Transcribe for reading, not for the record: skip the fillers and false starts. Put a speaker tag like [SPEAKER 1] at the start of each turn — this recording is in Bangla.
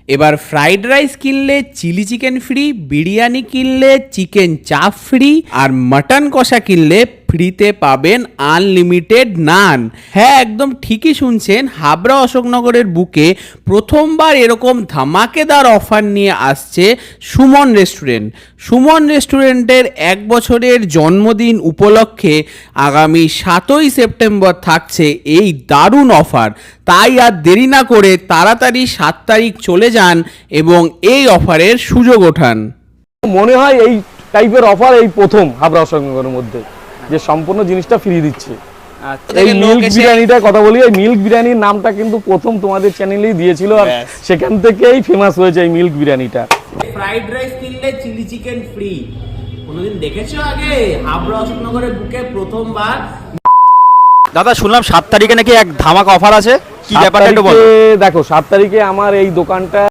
[SPEAKER 1] এবার ফ্রাইড রাইস কিনলে চিলি চিকেন ফ্রি, বিরিয়ানি কিনলে চিকেন চাপ ফ্রি, আর মাটন কষা কিনলে ফ্রিতে পাবেন আনলিমিটেড নান। হ্যাঁ, একদম ঠিকই শুনছেন, হাবড়া অশোকনগরের বুকে প্রথমবার এরকম ধামাকেদার অফার নিয়ে আসছে সুমন রেস্টুরেন্ট। সুমন রেস্টুরেন্টের 1 বছরের জন্মদিন উপলক্ষে আগামী 7ই সেপ্টেম্বর থাকছে এই দারুণ অফার। তাই আর দেরি না করে তাড়াতাড়ি 7 তারিখ চলে যান এবং এই অফারের সুযোগ ওঠান।
[SPEAKER 2] মনে হয় এই টাইপের অফার এই প্রথম হাবড়া অশোকনগরের মধ্যে, যে সম্পূর্ণ জিনিসটা ফ্রি দিচ্ছে। এই মিল্ক বিরিয়ানিটার কথা বলি, এই মিল্ক বিরিয়ানির নামটা কিন্তু প্রথম তোমাদের চ্যানেলেই দিয়েছিল, আর সেখান থেকেই ফেমাস হয়েছে এই মিল্ক বিরিয়ানিটা।
[SPEAKER 1] ফ্রাইড রাইস কিনলে চিলি চিকেন ফ্রি, কোনোদিন দেখেছো আগে? হাবড়া অশোকনগরের বুকে প্রথমবার।
[SPEAKER 3] দাদা শুনলাম 7 তারিখে নাকি এক ধামাকা অফার আছে, কি ব্যাপারটা একটু বলো।
[SPEAKER 2] দেখো 7 তারিখে আমার এই দোকানটা